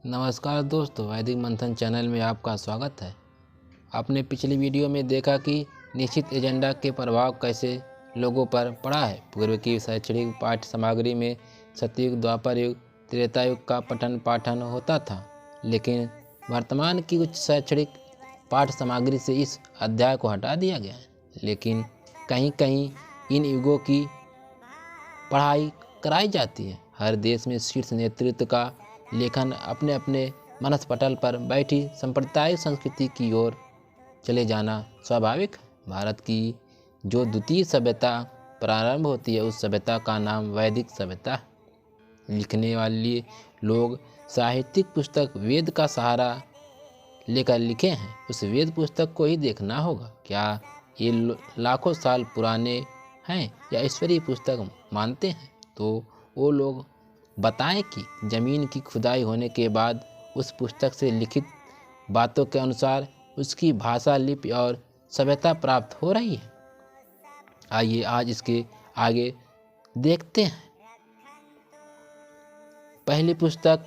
नमस्कार दोस्तों, वैदिक मंथन चैनल में आपका स्वागत है। आपने पिछली वीडियो में देखा कि निश्चित एजेंडा के प्रभाव कैसे लोगों पर पड़ा है। पूर्व की शैक्षणिक पाठ्य सामग्री में सतयुग, द्वापर युग, त्रेता युग का पठन पाठन होता था, लेकिन वर्तमान की उच्च शैक्षणिक पाठ्य सामग्री से इस अध्याय को हटा दिया गया है। लेकिन कहीं कहीं इन युगों की पढ़ाई कराई जाती है। हर देश में शीर्ष नेतृत्व का लेखन अपने अपने मनस पटल पर बैठी सांप्रदायिक संस्कृति की ओर चले जाना स्वाभाविक है। भारत की जो द्वितीय सभ्यता प्रारंभ होती है, उस सभ्यता का नाम वैदिक सभ्यता है। लिखने वाले लोग साहित्यिक पुस्तक वेद का सहारा लेकर लिखे हैं। उस वेद पुस्तक को ही देखना होगा। क्या ये लाखों साल पुराने हैं या ईश्वरीय पुस्तक मानते हैं? तो वो लोग बताएं कि जमीन की खुदाई होने के बाद उस पुस्तक से लिखित बातों के अनुसार उसकी भाषा, लिपि और सभ्यता प्राप्त हो रही है। आइए आज इसके आगे देखते हैं। पहली पुस्तक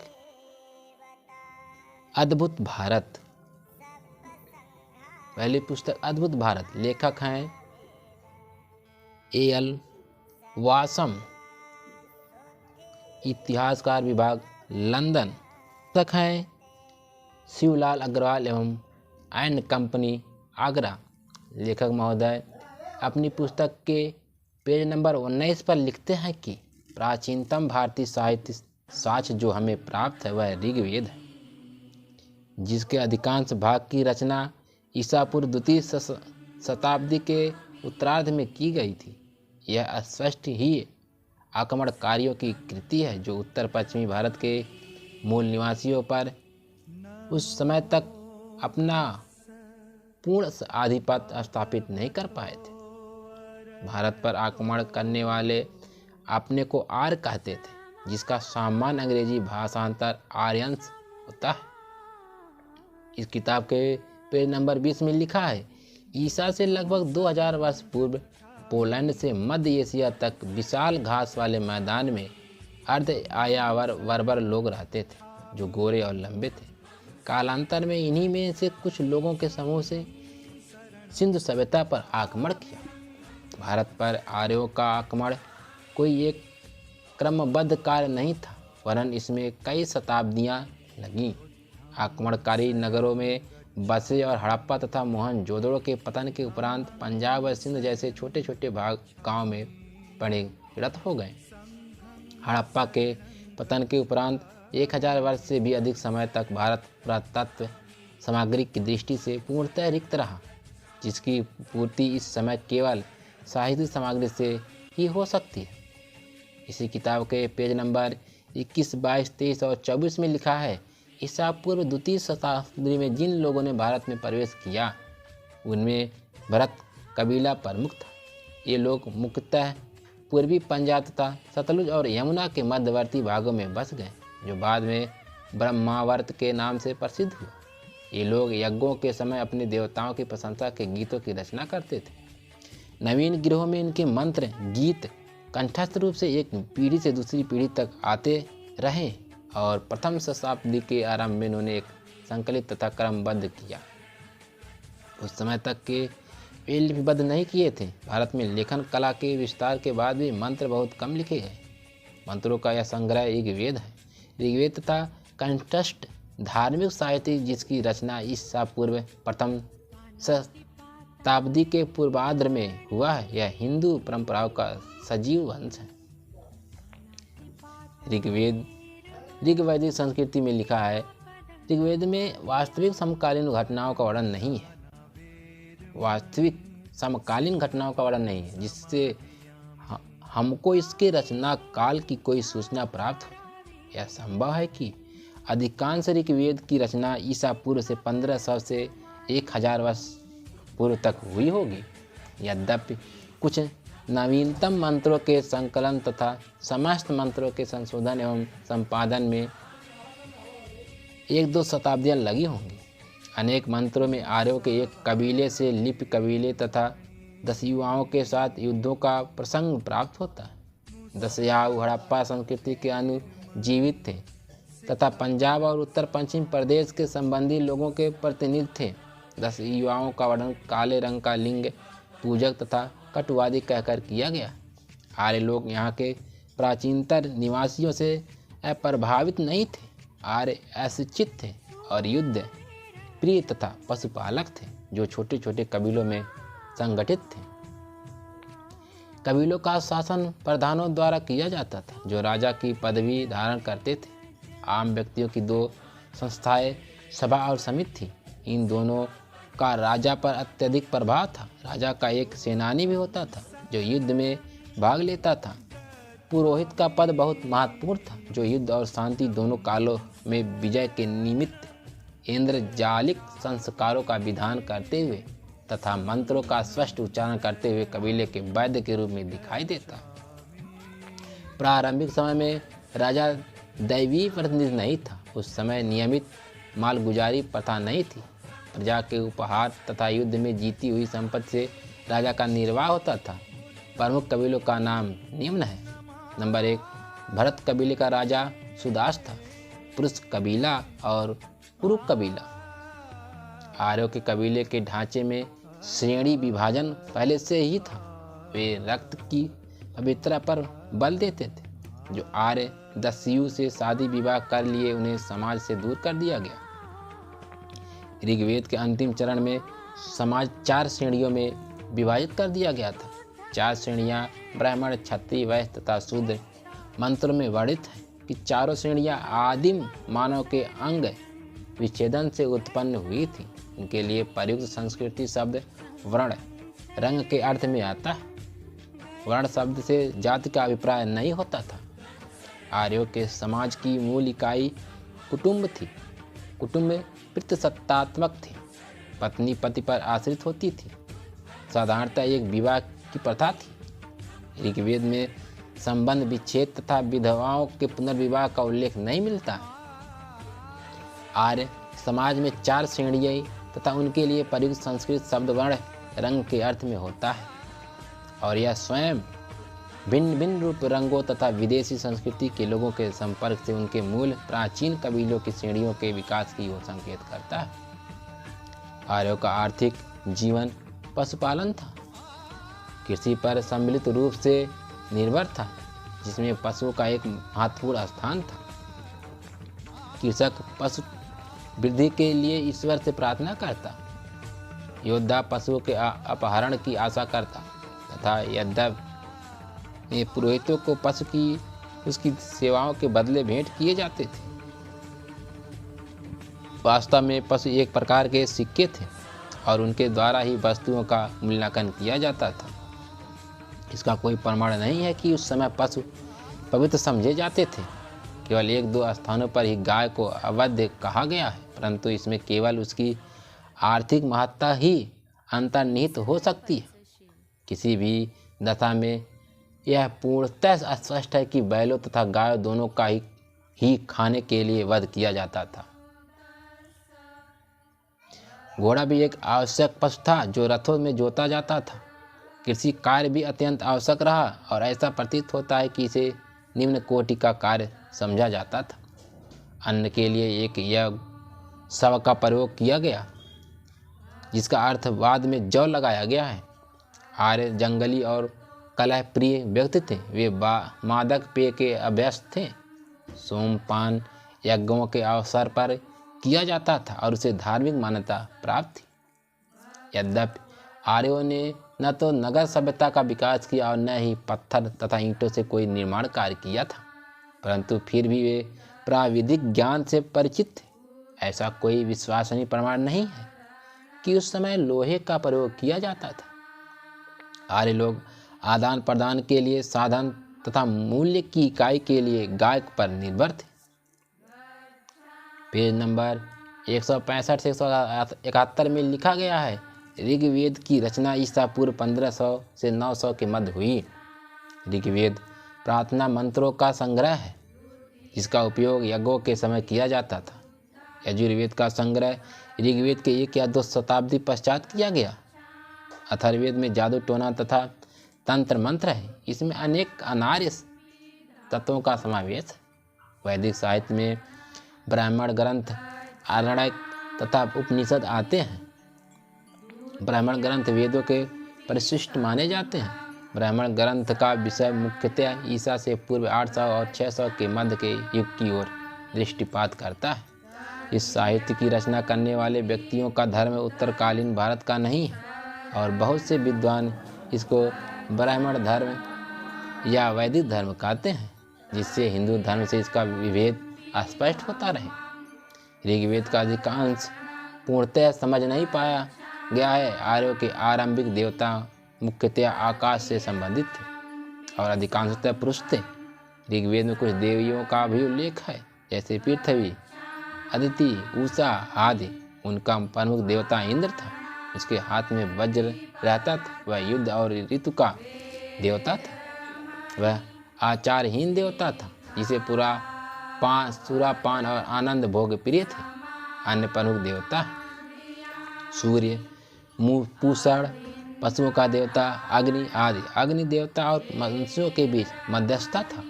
अद्भुत भारत। पहली पुस्तक अद्भुत भारत, लेखक हैं A.L. वासम, इतिहासकार विभाग लंदन। पुस्तक हैं शिवलाल अग्रवाल एवं एंड कंपनी, आगरा। लेखक महोदय अपनी पुस्तक के पेज नंबर 19 पर लिखते हैं कि प्राचीनतम भारतीय साहित्य साक्ष्य जो हमें प्राप्त है वह ऋग्वेद है, जिसके अधिकांश भाग की रचना ईसा पूर्व द्वितीय शताब्दी के उत्तरार्ध में की गई थी। यह स्पष्ट ही आक्रमणकारियों की कृति है जो उत्तर पश्चिमी भारत के मूल निवासियों पर उस समय तक अपना पूर्ण आधिपत्य स्थापित नहीं कर पाए थे। भारत पर आक्रमण करने वाले अपने को आर्य कहते थे, जिसका सामान्य अंग्रेजी भाषांतर आर्यंस होता है। इस किताब के पेज नंबर 20 में लिखा है, ईसा से लगभग 2000 वर्ष पूर्व पोलैंड से मध्य एशिया तक विशाल घास वाले मैदान में अर्ध आयावर बर्बर लोग रहते थे, जो गोरे और लंबे थे। कालांतर में इन्हीं में से कुछ लोगों के समूह से सिंधु सभ्यता पर आक्रमण किया। भारत पर आर्यों का आक्रमण कोई एक क्रमबद्ध कार्य नहीं था, वरन इसमें कई शताब्दियां लगीं। आक्रमणकारी नगरों में बसे और हड़प्पा तथा मोहनजोदड़ो के पतन के उपरांत पंजाब और सिंध जैसे छोटे छोटे भाग गांव में परिणत हो गए। हड़प्पा के पतन के उपरांत 1000 वर्ष से भी अधिक समय तक भारत पुरातत्व सामग्री की दृष्टि से पूर्णतः रिक्त रहा, जिसकी पूर्ति इस समय केवल साहित्यिक सामग्री से ही हो सकती है। इसी किताब के पेज नंबर 21, 22, 23 और 24 में लिखा है, ईसा पूर्व द्वितीय शताब्दी में जिन लोगों ने भारत में प्रवेश किया, उनमें भरत कबीला प्रमुख था। ये लोग मुख्यतः पूर्वी पंजाब तथा सतलुज और यमुना के मध्यवर्ती भागों में बस गए, जो बाद में ब्रह्मावर्त के नाम से प्रसिद्ध हुआ। ये लोग यज्ञों के समय अपने देवताओं की प्रशंसा के गीतों की रचना करते थे। नवीन गिरोह में इनके मंत्र गीत कंठस्थ रूप से एक पीढ़ी से दूसरी पीढ़ी तक आते रहे और प्रथम शताब्दी के आरंभ में इन्होंने एक संकलित तथा क्रमबद्ध किया। उस समय तक के वे लिपिबद्ध नहीं किए थे। भारत में लेखन कला के विस्तार के बाद भी मंत्र बहुत कम लिखे गए। मंत्रों का यह संग्रह ऋग्वेद है। ऋग्वेद तथा कंठस्थ धार्मिक साहित्य जिसकी रचना ईसा पूर्व प्रथम शताब्दी के पूर्वार्ध में हुआ है, यह हिंदू परंपराओं का सजीव अंश है। ऋग्वैदिक संस्कृति में लिखा है, ऋग्वेद में वास्तविक समकालीन घटनाओं का वर्णन नहीं है। वास्तविक समकालीन घटनाओं का वर्णन नहीं है जिससे हमको इसके रचना काल की कोई सूचना प्राप्त हो। यह संभव है कि अधिकांश ऋग्वेद की रचना ईसा पूर्व से 1500 से 1000 वर्ष पूर्व तक हुई होगी। यद्यपि कुछ नवीनतम मंत्रों के संकलन तथा समस्त मंत्रों के संशोधन एवं संपादन में 1-2 शताब्दियां लगी होंगी। अनेक मंत्रों में आर्यों के एक कबीले से लिपि कबीले तथा दस्युओं के साथ युद्धों का प्रसंग प्राप्त होता है। दस्यु हड़प्पा संस्कृति के अनुजीवित थे। तथा पंजाब और उत्तर पश्चिम प्रदेश के संबंधी लोगों के प्रतिनिधि थे। 10 युवाओं का वर्णन काले रंग का लिंग पूजक तथा कटुवादी कहकर किया गया। आर्य लोग यहाँ के प्राचीनतर निवासियों से अप्रभावित नहीं थे। आर्य अशिक्षित थे और युद्ध प्रिय तथा पशुपालक थे, जो छोटे छोटे कबीलों में संगठित थे। कबीलों का शासन प्रधानों द्वारा किया जाता था, जो राजा की पदवी धारण करते थे। आम व्यक्तियों की 2 संस्थाएं सभा और समिति थी। इन दोनों का राजा पर अत्यधिक प्रभाव था। राजा का एक सेनानी भी होता था, जो युद्ध में भाग लेता था। पुरोहित का पद बहुत महत्वपूर्ण था, जो युद्ध और शांति दोनों कालों में विजय के निमित्त इंद्रजालिक संस्कारों का विधान करते हुए तथा मंत्रों का स्पष्ट उच्चारण करते हुए कबीले के वैद्य के रूप में दिखाई देता। प्रारंभिक समय में राजा दैवीय प्रतिनिधि नहीं था। उस समय नियमित मालगुजारी प्रथा नहीं थी। प्रजा के उपहार तथा युद्ध में जीती हुई संपत्ति से राजा का निर्वाह होता था। प्रमुख कबीलों का नाम निम्न है। नंबर 1, भरत कबीले का राजा सुदास था। पुरुष कबीला और कुरु कबीला। आर्यों के कबीले के ढांचे में श्रेणी विभाजन पहले से ही था। वे रक्त की पवित्रता पर बल देते थे। जो आर्य दस्यु से शादी विवाह कर लिए, उन्हें समाज से दूर कर दिया गया। ऋग्वेद के अंतिम चरण में समाज 4 श्रेणियों में विभाजित कर दिया गया था। 4 श्रेणियां ब्राह्मण, क्षत्रिय, वैश्य तथा शूद्र मंत्रों में वर्णित है कि चारों श्रेणियां आदिम मानव के अंग विच्छेदन से उत्पन्न हुई थी। इनके लिए प्रयुक्त संस्कृति शब्द वर्ण रंग के अर्थ में आता है। वर्ण शब्द से जाति का अभिप्राय नहीं होता था। आर्यों के समाज की मूल इकाई कुटुंब थी। कुटुंब पितृसत्तात्मक थे। पत्नी पति पर आश्रित होती थी। साधारणतः एक विवाह की प्रथा थी। ऋग्वेद में संबंध विच्छेद तथा विधवाओं के पुनर्विवाह का उल्लेख नहीं मिलता है। आर्य समाज में 4 श्रेणियां तथा उनके लिए प्रयुक्त संस्कृत शब्द वर्ण रंग के अर्थ में होता है, और यह स्वयं भिन्न भिन्न रूप रंगों तथा विदेशी संस्कृति के लोगों के संपर्क से उनके मूल प्राचीन कबीलों की श्रेणियों के विकास की ओर संकेत करता है। आर्यों का आर्थिक जीवन पशुपालन था। कृषि पर सम्मिलित रूप से निर्भर था, जिसमें पशुओं का एक महत्वपूर्ण स्थान था। कृषक पशु वृद्धि के लिए ईश्वर से प्रार्थना करता। योद्धा पशुओं के अपहरण की आशा करता तथा यद्यपि पुरोहितों को पशु की उसकी सेवाओं के बदले भेंट किए जाते थे। वास्तव में पशु एक प्रकार के सिक्के थे और उनके द्वारा ही वस्तुओं का मूल्यांकन किया जाता था। इसका कोई प्रमाण नहीं है कि उस समय पशु पवित्र समझे जाते थे। केवल 1-2 स्थानों पर ही गाय को अवैध कहा गया है, परंतु इसमें केवल उसकी आर्थिक महत्ता ही अंतर्निहित हो सकती है। किसी भी दशा में यह पूर्णतः स्पष्ट है कि बैलों तथा गायों दोनों का ही खाने के लिए वध किया जाता था। घोड़ा भी एक आवश्यक पशु था जो रथों में जोता जाता था। कृषि कार्य भी अत्यंत आवश्यक रहा और ऐसा प्रतीत होता है कि इसे निम्न कोटि का कार्य समझा जाता था। अन्न के लिए एक यज्ञ शव का प्रयोग किया गया, जिसका अर्थ बाद में जौ लगाया गया है। आर्य जंगली और कलह प्रिय व्यक्ति थे। वे मादक पेय के अभ्यस्त थे। सोमपान यज्ञों के अवसर पर किया जाता था और उसे धार्मिक मान्यता प्राप्त थी। यद्यपि आर्यों ने न तो नगर सभ्यता का विकास किया और न ही पत्थर तथा ईंटों से कोई निर्माण कार्य किया था, परंतु फिर भी वे प्राविधिक ज्ञान से परिचित थे। ऐसा कोई विश्वसनीय प्रमाण नहीं है कि उस समय लोहे का प्रयोग किया जाता था। आर्य लोग आदान प्रदान के लिए साधन तथा मूल्य की इकाई के लिए गाय पर निर्भर थे। पेज नंबर 165 से 171 में लिखा गया है, ऋग्वेद की रचना ईसा पूर्व 1500 से 900 के मध्य हुई। ऋग्वेद प्रार्थना मंत्रों का संग्रह है, जिसका उपयोग यज्ञों के समय किया जाता था। यजुर्वेद का संग्रह ऋग्वेद के 1 या 2 शताब्दी पश्चात किया गया। अथर्ववेद में जादू टोना तथा तंत्र मंत्र है। इसमें अनेक अनार्य तत्वों का समावेश है। वैदिक साहित्य में ब्राह्मण ग्रंथ आरण्यक तथा उपनिषद आते हैं। ब्राह्मण ग्रंथ वेदों के परिशिष्ट माने जाते हैं। ब्राह्मण ग्रंथ का विषय मुख्यतः ईसा से पूर्व 800 और 600 के मध्य के युग की ओर दृष्टिपात करता है। इस साहित्य की रचना करने वाले व्यक्तियों का धर्म उत्तरकालीन भारत का नहीं है और बहुत से विद्वान इसको ब्राह्मण धर्म या वैदिक धर्म कहते हैं, जिससे हिंदू धर्म से इसका विभेद स्पष्ट होता रहे। ऋग्वेद का अधिकांश पूर्णतः समझ नहीं पाया गया है। आर्यों के आरंभिक देवता मुख्यतः आकाश से संबंधित थे और अधिकांशतः पुरुष थे। ऋग्वेद में कुछ देवियों का भी उल्लेख है, जैसे पृथ्वी, अदिति, उषा आदि। उनका प्रमुख देवता इंद्र था। उसके हाथ में वज्र रहता था। वह युद्ध और ऋतु का देवता था। वह आचारहीन देवता था, जिसे सुरापान और आनंद भोग प्रिय थे। अन्य प्रमुख देवता सूर्य, पूषण, पशुओं का देवता अग्नि आदि। अग्नि देवता और मनुष्यों के बीच मध्यस्थता था,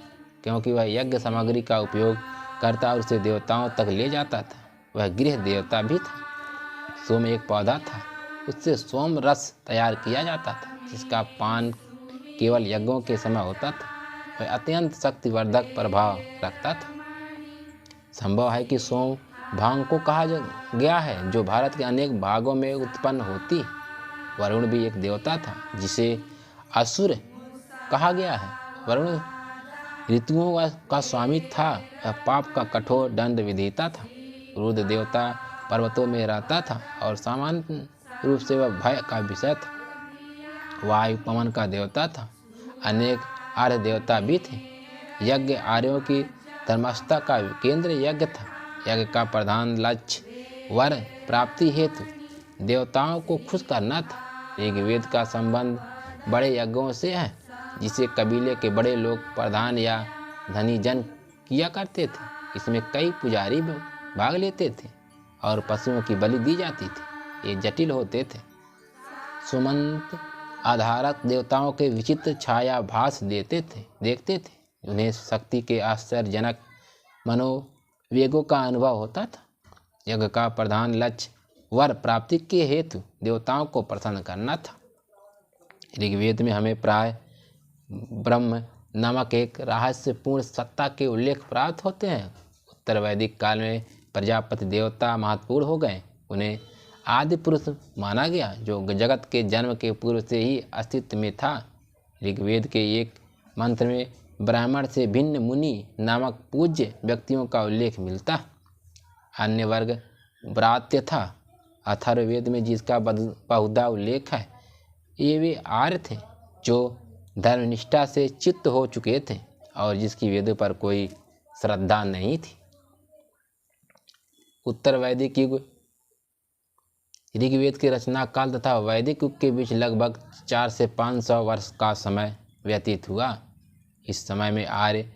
क्योंकि वह यज्ञ सामग्री का उपयोग करता और उसे देवताओं तक ले जाता था। वह गृह देवता भी था। सोम एक पौधा था, उससे सोम रस तैयार किया जाता था, जिसका पान केवल यज्ञों के समय होता था। वह अत्यंत शक्तिवर्धक प्रभाव रखता था। संभव है कि सोम भांग को कहा गया है, जो भारत के अनेक भागों में उत्पन्न होती है। वरुण भी एक देवता था, जिसे असुर कहा गया है। वरुण ऋतुओं का स्वामी था। वह पाप का कठोर दंड विधिता था। रुद्र देवता पर्वतों में रहता था और सामान्य रूप से वह भय का विषय था। वायु पवन का देवता था। अनेक आर्य देवता भी थे। यज्ञ आर्यों की धर्मास्था का केंद्र यज्ञ था। यज्ञ का प्रधान लक्ष्य वर प्राप्ति हेतु देवताओं को खुश करना था। ऋग्वेद का संबंध बड़े यज्ञों से है, जिसे कबीले के बड़े लोग प्रधान या धनी जन किया करते थे। इसमें कई पुजारी भाग लेते थे और पशुओं की बलि दी जाती थी। ये जटिल होते थे। सुमंत आधारक देवताओं के विचित्र छायाभास देखते थे। उन्हें शक्ति के आश्चर्यजनक मनोवेगों का अनुभव होता था। यज्ञ का प्रधान लक्ष्य वर प्राप्ति के हेतु देवताओं को प्रसन्न करना था। ऋग्वेद में हमें प्राय ब्रह्म नामक एक रहस्यपूर्ण सत्ता के उल्लेख प्राप्त होते हैं। उत्तर वैदिक काल में प्रजापति देवता महत्वपूर्ण हो गए। उन्हें आदि पुरुष माना गया, जो जगत के जन्म के पूर्व से ही अस्तित्व में था। ऋग्वेद के एक मंत्र में ब्राह्मण से भिन्न मुनि नामक पूज्य व्यक्तियों का उल्लेख मिलता। अन्य वर्ग ब्रात्य था। अथर्ववेद में जिसका बहुधा उल्लेख है, ये वे आर्य थे जो धर्मनिष्ठा से चित्त हो चुके थे और जिसकी वेदों पर कोई श्रद्धा नहीं थी। उत्तर वैदिक युग ऋग्वेद के रचना काल तथा वैदिक युग के बीच लगभग 400 से 500 वर्ष का समय व्यतीत हुआ। इस समय में आर्य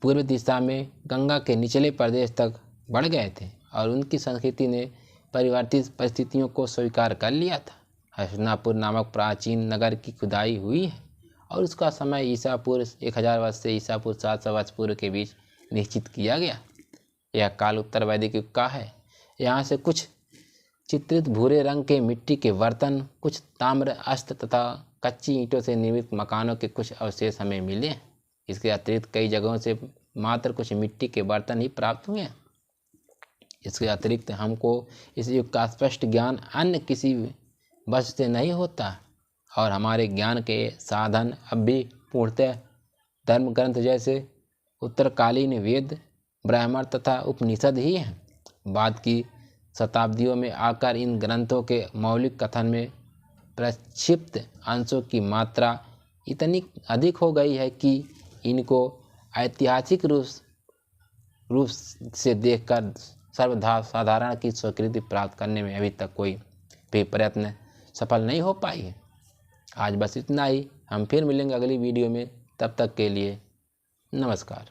पूर्व दिशा में गंगा के निचले प्रदेश तक बढ़ गए थे और उनकी संस्कृति ने परिवर्तित परिस्थितियों को स्वीकार कर लिया था। हस्तिनापुर नामक प्राचीन नगर की खुदाई हुई है और उसका समय ईसा पूर्व 1000 वर्ष से ईसा पूर्व 700 वर्ष पूर्व के बीच निश्चित किया गया। यह काल उत्तर वैदिक युग का है। यहाँ से कुछ चित्रित भूरे रंग के मिट्टी के बर्तन, कुछ ताम्र अस्त्र तथा कच्ची ईंटों से निर्मित मकानों के कुछ अवशेष हमें मिले हैं। इसके अतिरिक्त कई जगहों से मात्र कुछ मिट्टी के बर्तन ही प्राप्त हुए हैं। इसके अतिरिक्त हमको इस युग का स्पष्ट ज्ञान अन्य किसी वस्तु से नहीं होता और हमारे ज्ञान के साधन अब भी पूर्णतः धर्म ग्रंथ जैसे उत्तरकालीन वेद, ब्राह्मण तथा उपनिषद ही हैं। बाद की शताब्दियों में आकर इन ग्रंथों के मौलिक कथन में प्रक्षिप्त अंशों की मात्रा इतनी अधिक हो गई है कि इनको ऐतिहासिक रूप से देखकर साधारण की स्वीकृति प्राप्त करने में अभी तक कोई भी प्रयत्न सफल नहीं हो पाई है। आज बस इतना ही। हम फिर मिलेंगे अगली वीडियो में। तब तक के लिए नमस्कार।